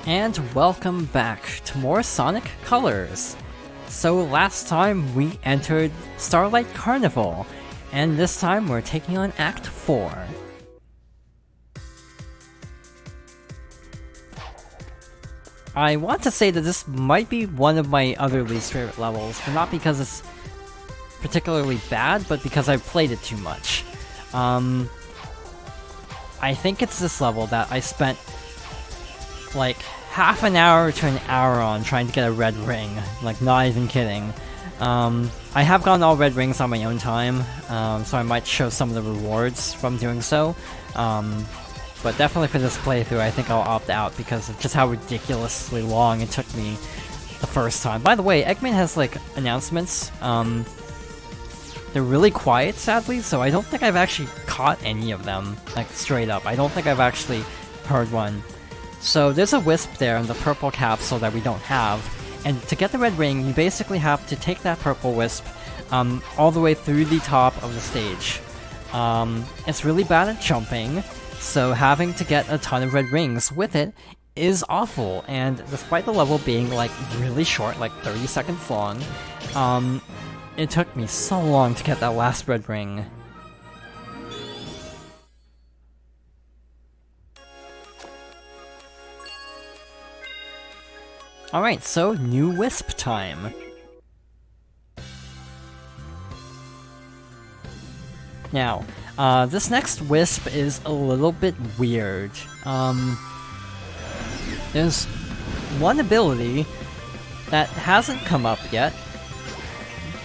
And welcome back to more Sonic Colors. So last time we entered Starlight Carnival, and this time we're taking on Act 4. I want to say that this might be one of my other least favorite levels, but not because it's particularly bad, but because I've played it too much. I think it's this level that I spent like half an hour to an hour on trying to get a red ring, like not even kidding. I have gotten all red rings on my own time, so I might show some of the rewards from doing so. But definitely for this playthrough, I think I'll opt out because of just how ridiculously long it took me the first time. By the way, Eggman has like announcements. They're really quiet, sadly, so I don't think I've actually caught any of them, like straight up. I don't think I've actually heard one. So there's a Wisp there in the purple capsule that we don't have, and to get the red ring, you basically have to take that purple Wisp all the way through the top of the stage. It's really bad at jumping, so having to get a ton of red rings with it is awful, and despite the level being like really short, like 30 seconds long, it took me so long to get that last red ring. Alright, so new Wisp time. Now, this next Wisp is a little bit weird. There's one ability that hasn't come up yet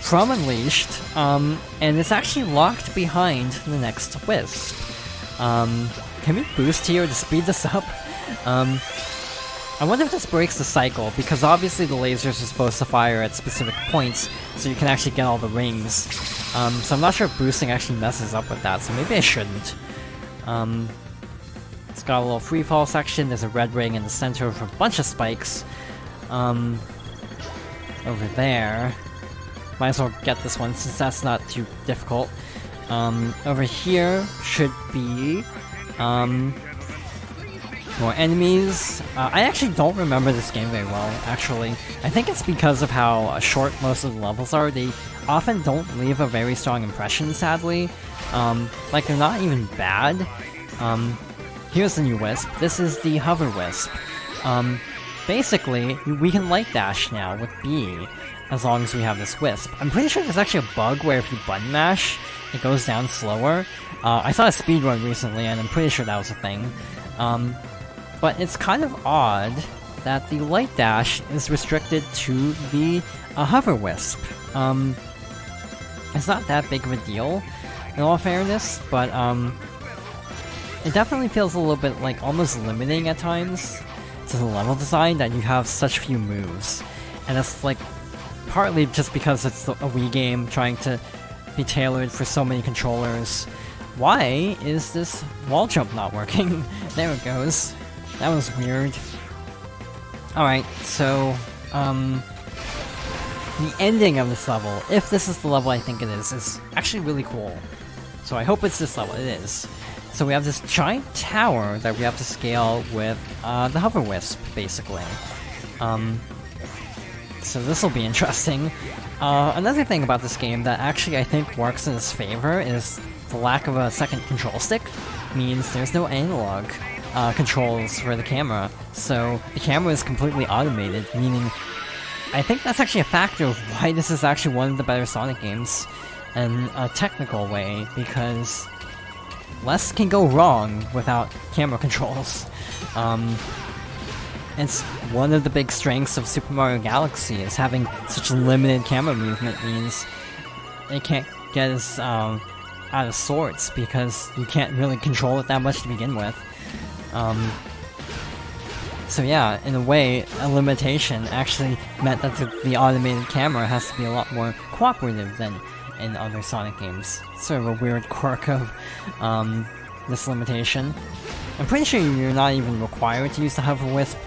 from Unleashed, and it's actually locked behind the next Wisp. Can we boost here to speed this up? I wonder if this breaks the cycle, because obviously the lasers are supposed to fire at specific points, so you can actually get all the rings. So I'm not sure if boosting actually messes up with that, so maybe I shouldn't. It's got a little freefall section, there's a red ring in the center with a bunch of spikes. Over there. Might as well get this one, since that's not too difficult. Over here should be more enemies. I actually don't remember this game very well, actually. I think it's because of how short most of the levels are. They often don't leave a very strong impression, sadly. Like, they're not even bad. Here's the new Wisp. This is the Hover Wisp. Basically, we can light dash now with B, as long as we have this Wisp. I'm pretty sure there's actually a bug where if you button mash, it goes down slower. I saw a speedrun recently, and I'm pretty sure that was a thing. But it's kind of odd that the light dash is restricted to the Hover Wisp. It's not that big of a deal, in all fairness, but it definitely feels a little bit like almost limiting at times to the level design that you have such few moves. And it's like partly just because it's a Wii game trying to be tailored for so many controllers. Why is this wall jump not working? There it goes. That was weird. Alright, so, the ending of this level, if this is the level I think it is actually really cool. So I hope it's this level. It is. So we have this giant tower that we have to scale with the Hover Wisp, basically. So this will be interesting. Another thing about this game that actually I think works in its favor is the lack of a second control stick means there's no analog controls for the camera, so the camera is completely automated, meaning I think that's actually a factor of why this is actually one of the better Sonic games in a technical way, because less can go wrong without camera controls. It's one of the big strengths of Super Mario Galaxy, is having such limited camera movement means it can't get as out of sorts, because you can't really control it that much to begin with. So yeah, in a way, a limitation actually meant that the automated camera has to be a lot more cooperative than in other Sonic games. Sort of a weird quirk of this limitation. I'm pretty sure you're not even required to use the Hover Wisp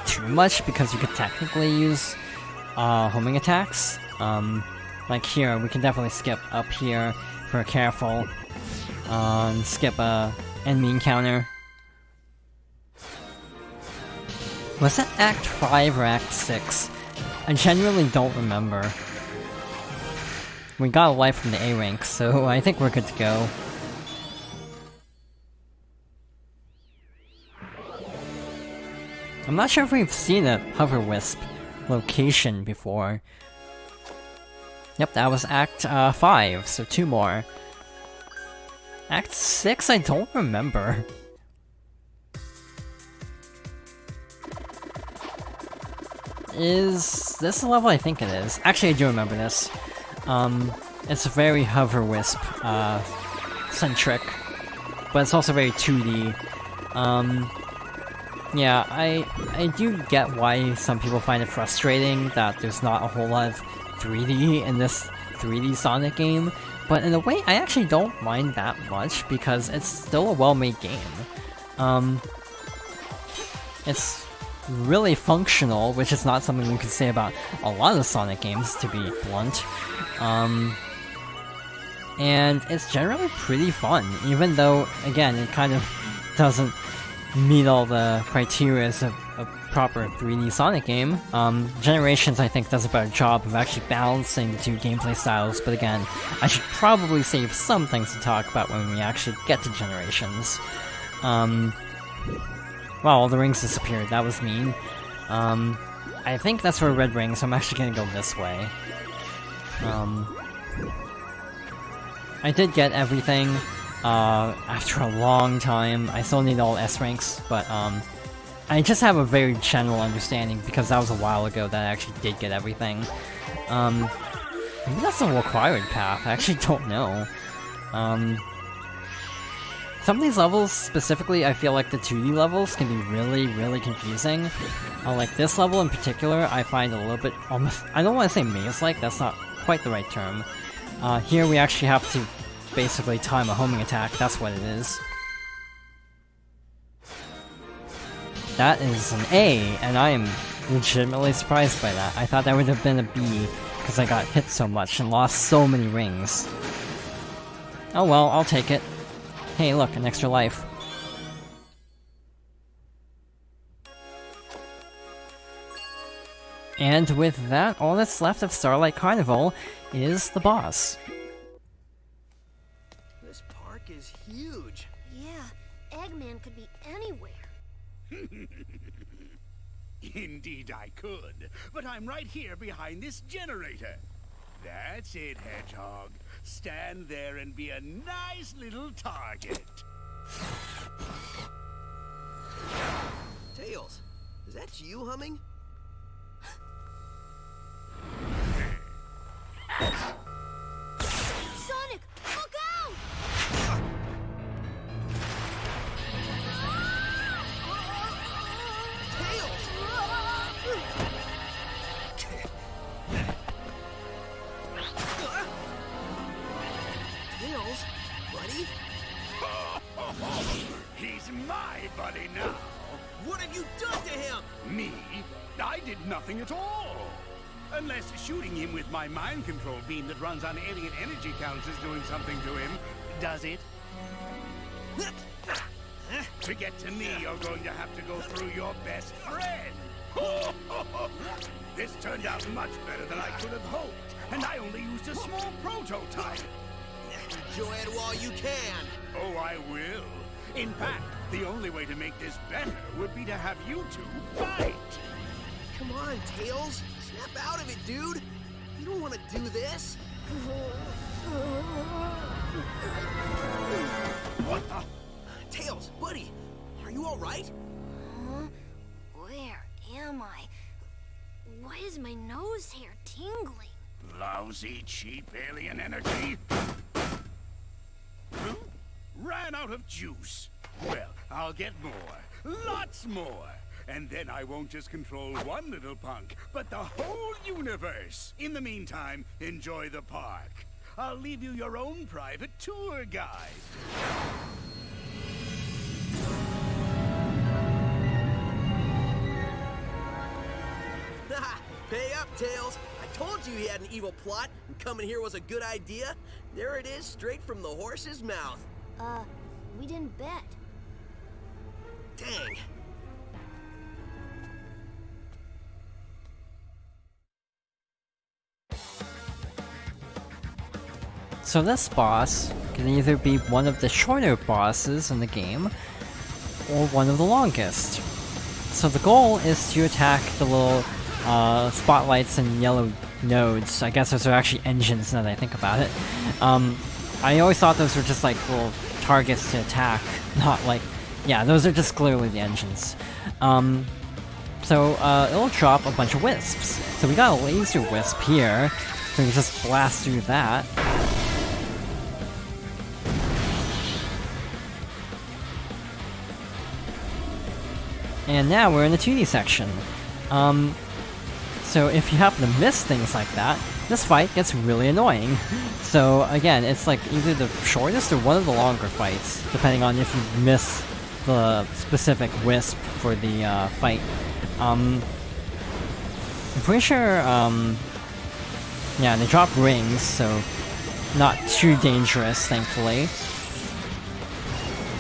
too much, because you could technically use homing attacks. Like here, we can definitely skip up here for a careful, skip a enemy encounter. Was it Act 5 or Act 6? I genuinely don't remember. We got a life from the A rank, so I think we're good to go. I'm not sure if we've seen a Hover Wisp location before. Yep, that was Act 5, so 2 more. Act 6, I don't remember. Is this the level? I think it is. Actually, I do remember this. It's very Hover Wisp centric, but it's also very 2D. Yeah, I do get why some people find it frustrating that there's not a whole lot of 3D in this 3D Sonic game, but in a way, I actually don't mind that much because it's still a well-made game. It's really functional, which is not something you can say about a lot of Sonic games, to be blunt. And it's generally pretty fun, even though, again, it kind of doesn't meet all the criteria of a proper 3D Sonic game. Generations, I think, does a better job of actually balancing the two gameplay styles, but again, I should probably save some things to talk about when we actually get to Generations. Wow, all the rings disappeared, that was mean. I think that's for a red ring, so I'm actually gonna go this way. I did get everything after a long time. I still need all S ranks, but I just have a very general understanding because that was a while ago that I actually did get everything. Maybe that's a required path, I actually don't know. Some of these levels, specifically, I feel like the 2D levels can be really, really confusing. Like this level in particular, I find a little bit almost... I don't want to say maze-like, that's not quite the right term. Here we actually have to basically time a homing attack, that's what it is. That is an A, and I am legitimately surprised by that. I thought that would have been a B, because I got hit so much and lost so many rings. Oh well, I'll take it. Hey look, an extra life. And with that, all that's left of Starlight Carnival is the boss. This park is huge. Yeah, Eggman could be anywhere. Indeed I could, but I'm right here behind this generator. That's it, Hedgehog. Stand there and be a nice little target. Tails, is that you humming? Sonic, look out! Tails! Tails, buddy? He's my buddy now. What have you done to him? Me? I did nothing at all. Unless shooting him with my mind control beam that runs on alien energy counts is doing something to him. Does it? To get to me, you're going to have to go through your best friend. This turned out much better than I could have hoped, and I only used a small prototype. Enjoy it while you can. Oh, I will. In fact, the only way to make this better would be to have you two fight. Come on, Tails. Snap out of it, dude. You don't want to do this. What the? Tails, buddy, are you all right? Huh? Where am I? Why is my nose hair tingling? Lousy, cheap alien energy. Huh? Ran out of juice. Well, I'll get more. Lots more. And then I won't just control one little punk, but the whole universe. In the meantime, enjoy the park. I'll leave you your own private tour guide. Pay up, Tails. I told you he had an evil plot, and coming here was a good idea. There it is, straight from the horse's mouth. We didn't bet. Dang. So this boss can either be one of the shorter bosses in the game, or one of the longest. So the goal is to attack the little spotlights and yellow nodes. I guess those are actually engines now that I think about it. I always thought those were just like little targets to attack, not like... Yeah, those are just clearly the engines. So it'll drop a bunch of wisps. So we got a laser wisp here, so we can just blast through that. And now we're in the 2D section. So if you happen to miss things like that, this fight gets really annoying. So again, it's like either the shortest or one of the longer fights, depending on if you miss the specific wisp for the fight. I'm pretty sure, yeah, they drop rings, so not too dangerous, thankfully.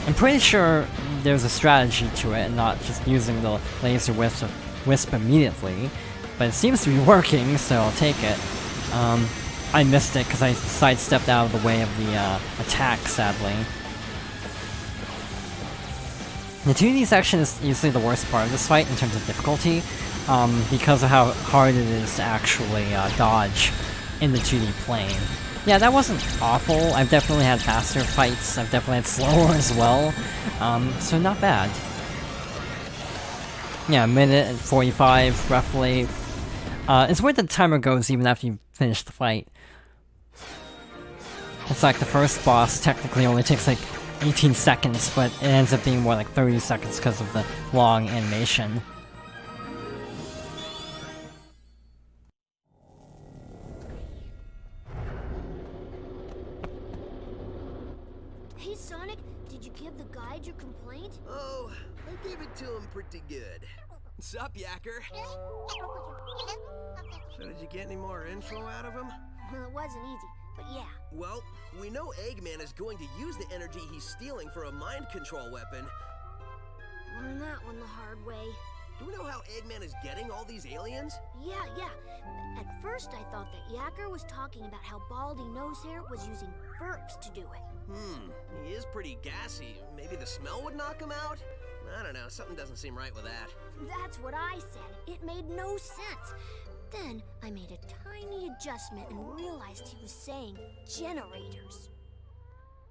I'm pretty sure there's a strategy to it, and not just using the laser wisp immediately. But it seems to be working, so I'll take it. I missed it because I sidestepped out of the way of the attack, sadly. The 2D section is usually the worst part of this fight in terms of difficulty, because of how hard it is to actually dodge in the 2D plane. Yeah, that wasn't awful. I've definitely had faster fights. I've definitely had slower as well. So not bad. Yeah, a minute and 45, roughly. It's where the timer goes even after you finish the fight. It's like the first boss technically only takes like 18 seconds, but it ends up being more like 30 seconds because of the long animation. Hey, Sonic, did you give the guide your complaint? Oh, I gave it to him pretty good. Sup, Yacker? So did you get any more info out of him? Well, it wasn't easy, but yeah. Well, we know Eggman is going to use the energy he's stealing for a mind control weapon. Learned that one the hard way. Do we know how Eggman is getting all these aliens? Yeah. At first I thought that Yacker was talking about how Baldy Nosehair was using burps to do it. He is pretty gassy. Maybe the smell would knock him out? I don't know, something doesn't seem right with that. That's what I said. It made no sense. Then I made a tiny adjustment and realized he was saying generators.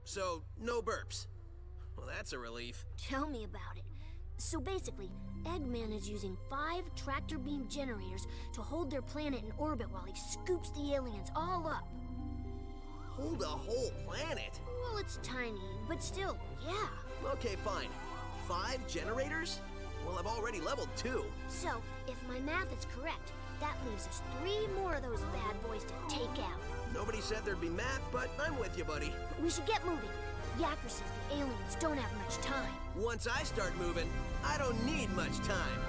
So, no burps. Well, that's a relief. Tell me about it. So basically, Eggman is using 5 tractor beam generators to hold their planet in orbit while he scoops the aliens all up. Hold a whole planet? Well, it's tiny, but still, yeah. Okay, fine. 5 generators? Well, I've already leveled 2. So, if my math is correct, that leaves us 3 more of those bad boys to take out. Nobody said there'd be math, but I'm with you, buddy. We should get moving. Yacker says the aliens don't have much time. Once I start moving, I don't need much time.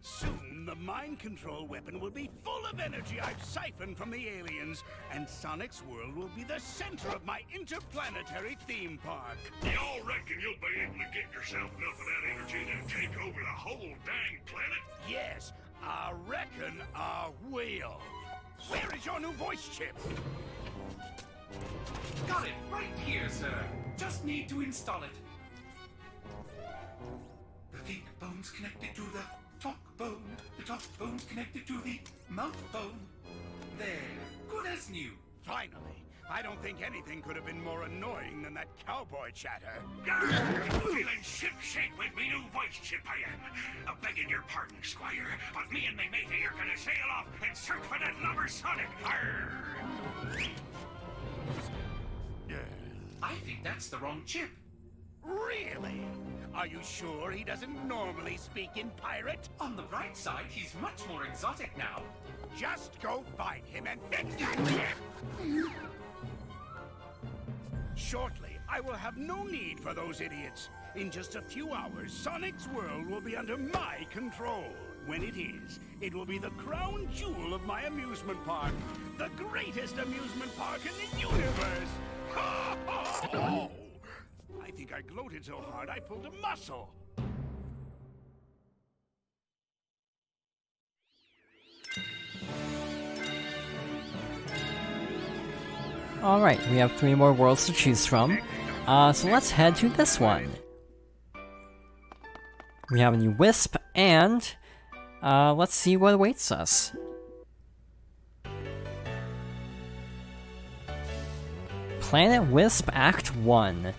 Soon, the mind control weapon will be full of energy I've siphoned from the aliens, and Sonic's world will be the center of my interplanetary theme park. Y'all reckon you'll be able to get yourself enough of that energy to take over the whole dang planet? Yes, I reckon I will. Where is your new voice chip? Got it right here, sir. Just need to install it. The think bone's connected to the talk bone. The talk bone's connected to the mouth bone. There. Good as new. Finally. I don't think anything could have been more annoying than that cowboy chatter. Feeling ship-shape with me new voice chip I am. Begging your pardon, Squire, but me and my matey are gonna sail off and search for that lubber Sonic. Arr! I think that's the wrong chip. Really? Are you sure he doesn't normally speak in pirate? On the bright side, he's much more exotic now. Just go find him and fix that chip! Shortly, I will have no need for those idiots. In just a few hours, Sonic's world will be under my control. When it is, it will be the crown jewel of my amusement park. The greatest amusement park in the universe! Ha ha ha! I think I gloated so hard I pulled a muscle. Alright, we have 3 more worlds to choose from. So let's head to this one. We have a new Wisp, and let's see what awaits us. Planet Wisp Act 1.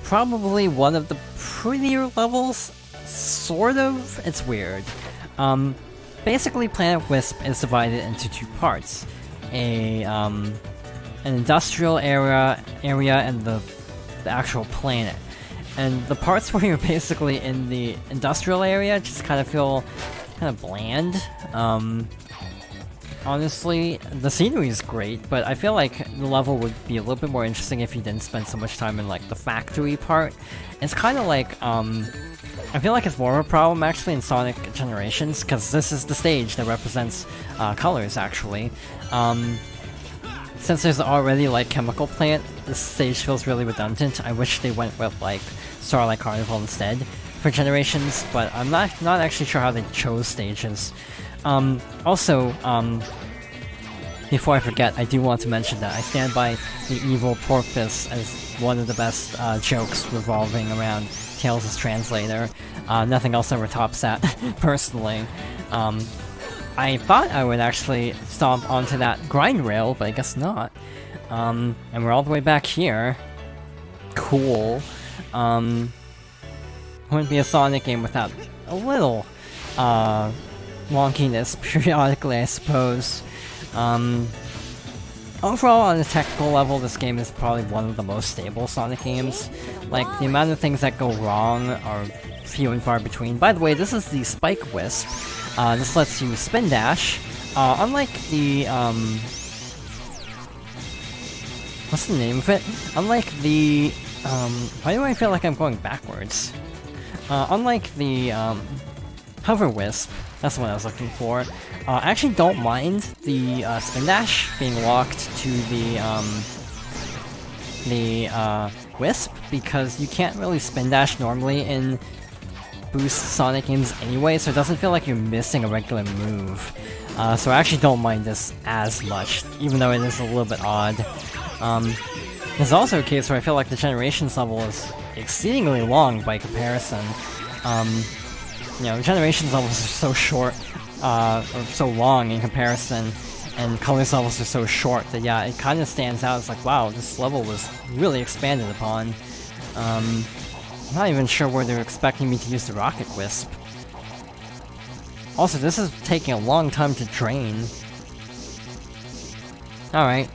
Probably one of the prettier levels, sort of? It's weird. Basically Planet Wisp is divided into 2 parts. An industrial area and the actual planet. And the parts where you're basically in the industrial area just kind of feel kind of bland. Honestly, the scenery is great, but I feel like the level would be a little bit more interesting if you didn't spend so much time in like the factory part. It's kind of like, I feel like it's more of a problem actually in Sonic Generations, because this is the stage that represents colors actually. Since there's already like chemical plant, this stage feels really redundant. I wish they went with like Starlight Carnival instead for Generations, but I'm not actually sure how they chose stages. Also, before I forget, I do want to mention that I stand by the evil porpoise as one of the best jokes revolving around Tails' translator. Nothing else ever tops that, personally. I thought I would actually stomp onto that grind rail, but I guess not. And we're all the way back here. Cool. Wouldn't be a Sonic game without a little, wonkiness periodically, I suppose. Overall, on a technical level, this game is probably one of the most stable Sonic games. Like, the amount of things that go wrong are few and far between. By the way, this is the Spike Wisp. This lets you spin dash. Unlike the, what's the name of it? Unlike the, why do I feel like I'm going backwards? Unlike the, Hover Wisp, that's the one I was looking for. I actually don't mind the spin dash being locked to the Wisp, because you can't really spin dash normally in Boost Sonic games anyway, so it doesn't feel like you're missing a regular move. So I actually don't mind this as much, even though it is a little bit odd. There's also a case where I feel like the Generations level is exceedingly long by comparison. You know, Generations levels are so short, or so long in comparison, and Colors levels are so short that yeah, it kind of stands out. It's like, wow, this level was really expanded upon. I'm not even sure where they're expecting me to use the Rocket Wisp. Also, this is taking a long time to drain. Alright.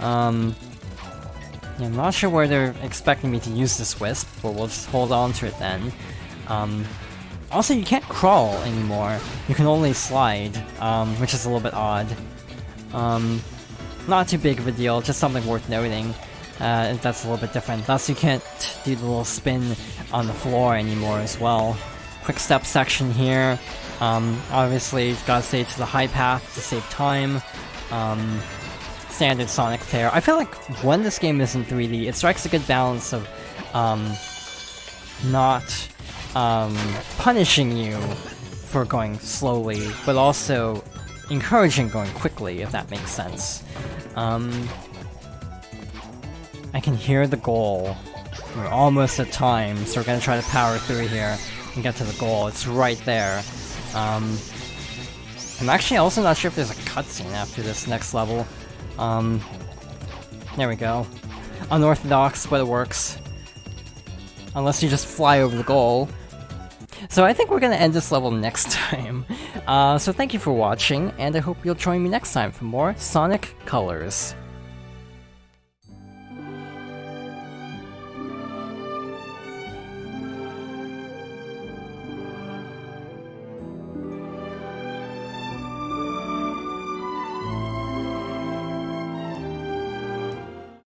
Yeah, I'm not sure where they're expecting me to use this Wisp, but we'll just hold on to it then. Also, you can't crawl anymore. You can only slide, which is a little bit odd. Not too big of a deal, just something worth noting. That's a little bit different. Thus, you can't do the little spin on the floor anymore as well. Quick step section here. Obviously, you've got to stay to the high path to save time. Standard Sonic fare. I feel like when this game is in 3D, it strikes a good balance of not punishing you for going slowly, but also encouraging going quickly, if that makes sense. I can hear the goal. We're almost at time, so we're gonna try to power through here and get to the goal. It's right there. I'm actually also not sure if there's a cutscene after this next level. There we go. Unorthodox, but it works. Unless you just fly over the goal. So I think we're gonna end this level next time. So thank you for watching, and I hope you'll join me next time for more Sonic Colors.